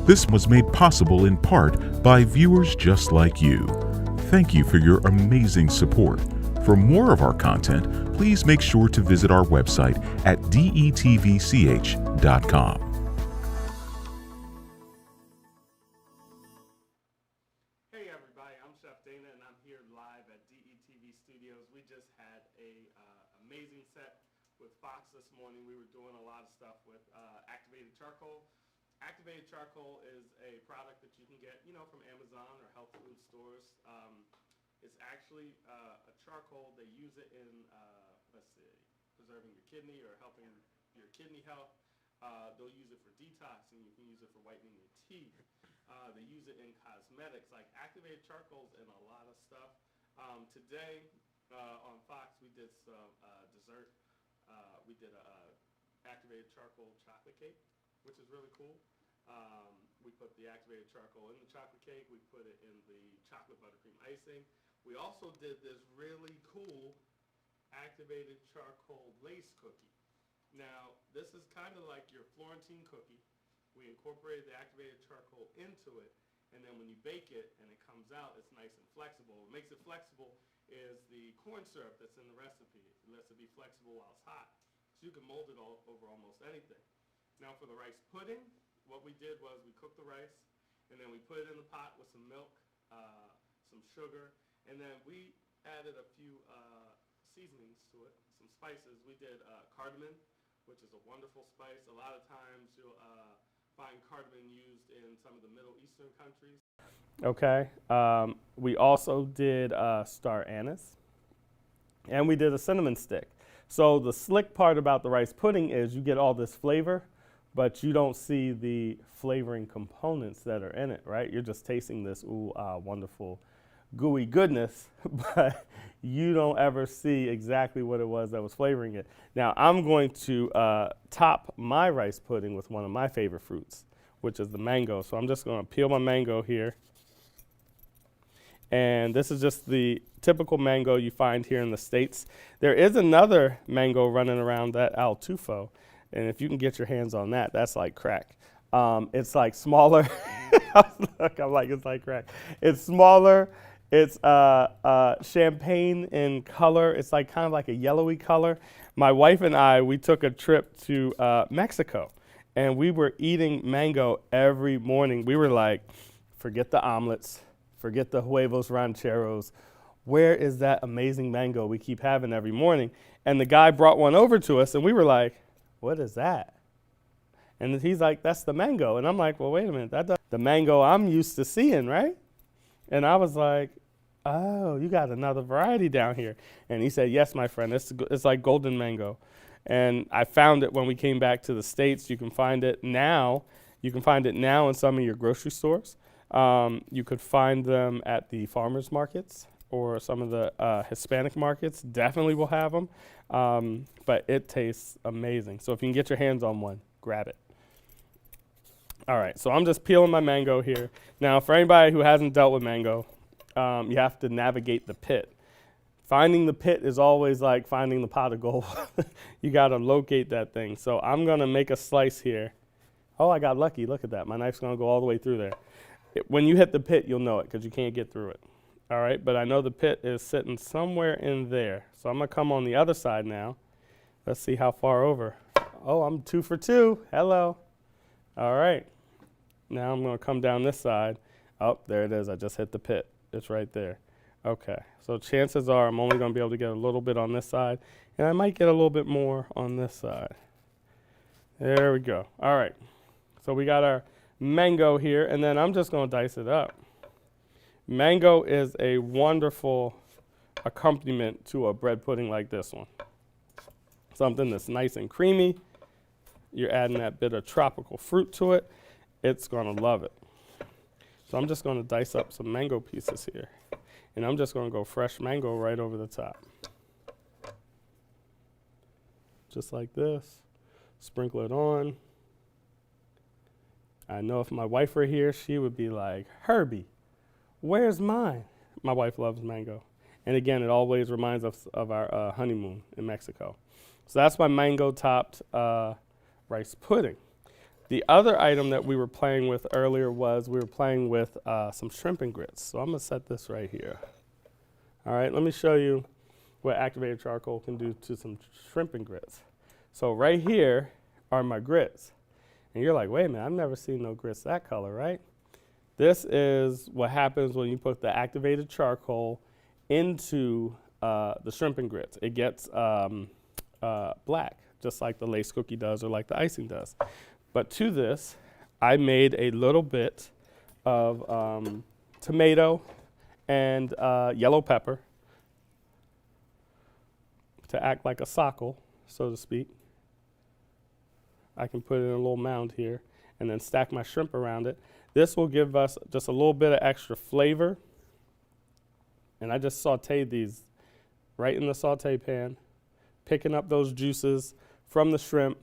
This was made possible in part by viewers just like you. Thank you for your amazing support. For more of our content, please make sure to visit our website at detvch.com. Hey everybody, I'm Chef Dana and I'm here live at DETV Studios. We just had a amazing set with Fox this morning. We were doing a lot of stuff with activated charcoal. Activated charcoal is a product that you can get, from Amazon or health food stores. It's actually a charcoal. They use it in, preserving your kidney or helping your kidney health. They'll use it for detoxing. You can use it for whitening your teeth. They use it in cosmetics, like activated charcoals and a lot of stuff. Today on Fox, we did some dessert. We did a activated charcoal chocolate cake, which is really cool. We put the activated charcoal in the chocolate cake. We put it in the chocolate buttercream icing. We also did this really cool activated charcoal lace cookie. Now, this is kind of like your Florentine cookie. We incorporated the activated charcoal into it, and then when you bake it and it comes out, it's nice and flexible. What makes it flexible is the corn syrup that's in the recipe. It lets it be flexible while it's hot, so you can mold it all over almost anything. Now for the rice pudding, what we did was we cooked the rice, and then we put it in the pot with some milk, some sugar, and then we added a few seasonings to it, some spices. We did cardamom, which is a wonderful spice. A lot of times you'll find cardamom used in some of the Middle Eastern countries. Okay. We also did star anise, and we did a cinnamon stick. So the slick part about the rice pudding is you get all this flavor, but you don't see the flavoring components that are in it, right? You're just tasting this wonderful gooey goodness, but you don't ever see exactly what it was that was flavoring it. Now, I'm going to top my rice pudding with one of my favorite fruits, which is the mango. So I'm just going to peel my mango here. And this is just the typical mango you find here in the States. There is another mango running around, that Al Tufo. And if you can get your hands on that, that's like crack. It's like smaller. Look, I'm like, it's like crack. It's smaller. It's champagne in color. It's like kind of like a yellowy color. My wife and I, we took a trip to Mexico, and we were eating mango every morning. We were like, forget the omelets, forget the huevos rancheros. Where is that amazing mango we keep having every morning? And the guy brought one over to us, and we were like, what is that? And he's like, that's the mango. And I'm like, well, wait a minute. That's the mango I'm used to seeing, right? And I was like, oh, you got another variety down here. And he said, yes, my friend, it's like golden mango. And I found it when we came back to the States. You can find it now. You can find it now in some of your grocery stores. You could find them at the farmers markets or some of the Hispanic markets. Definitely will have them. But it tastes amazing. So if you can get your hands on one, grab it. All right, so I'm just peeling my mango here. Now, for anybody who hasn't dealt with mango, you have to navigate the pit. Finding the pit is always like finding the pot of gold. You got to locate that thing. So I'm going to make a slice here. Oh, I got lucky. Look at that. My knife's going to go all the way through there. When you hit the pit, you'll know it because you can't get through it. All right, but I know the pit is sitting somewhere in there. So I'm going to come on the other side now. Let's see how far over. Oh, I'm 2 for 2. Hello. All right. Now I'm going to come down this side. Oh, there it is. I just hit the pit. It's right there. Okay. So chances are I'm only going to be able to get a little bit on this side, and I might get a little bit more on this side. There we go. All right. So we got our mango here, and then I'm just going to dice it up. Mango is a wonderful accompaniment to a bread pudding like this one. Something that's nice and creamy. You're adding that bit of tropical fruit to it. It's going to love it. So I'm just going to dice up some mango pieces here. And I'm just going to go fresh mango right over the top. Just like this. Sprinkle it on. I know if my wife were here, she would be like, Herbie, where's mine? My wife loves mango. And again, it always reminds us of our honeymoon in Mexico. So that's my mango-topped rice pudding. The other item that we were playing with earlier was we were playing with some shrimp and grits. So I'm gonna set this right here. All right, let me show you what activated charcoal can do to some shrimp and grits. So right here are my grits. And you're like, wait a minute, I've never seen no grits that color, right? This is what happens when you put the activated charcoal into the shrimp and grits. It gets black, just like the lace cookie does or like the icing does. But to this, I made a little bit of tomato and yellow pepper to act like a sockle, so to speak. I can put it in a little mound here and then stack my shrimp around it. This will give us just a little bit of extra flavor. And I just sauteed these right in the saute pan, picking up those juices from the shrimp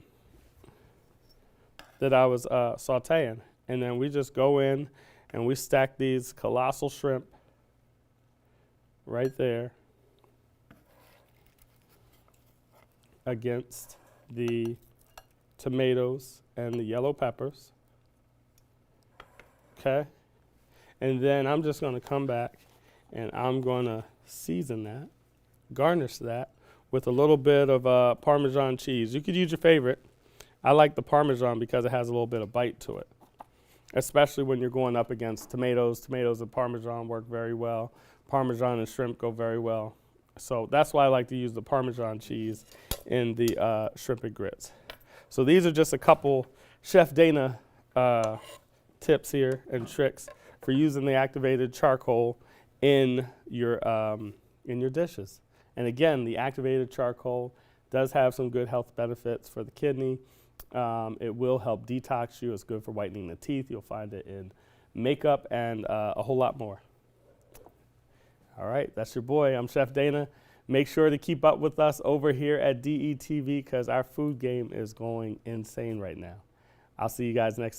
that I was sauteing. And then we just go in and we stack these colossal shrimp right there against the tomatoes and the yellow peppers. Okay? And then I'm just going to come back and I'm going to season that, garnish that with a little bit of Parmesan cheese. You could use your favorite. I like the Parmesan because it has a little bit of bite to it, especially when you're going up against tomatoes. Tomatoes and Parmesan work very well. Parmesan and shrimp go very well. So that's why I like to use the Parmesan cheese in the shrimp and grits. So these are just a couple Chef Dana tips here and tricks for using the activated charcoal in your dishes. And again, the activated charcoal does have some good health benefits for the kidney. It will help detox you. It's good for whitening the teeth. You'll find it in makeup and a whole lot more. All right, that's your boy. I'm Chef Dana. Make sure to keep up with us over here at DETV because our food game is going insane right now. I'll see you guys next time.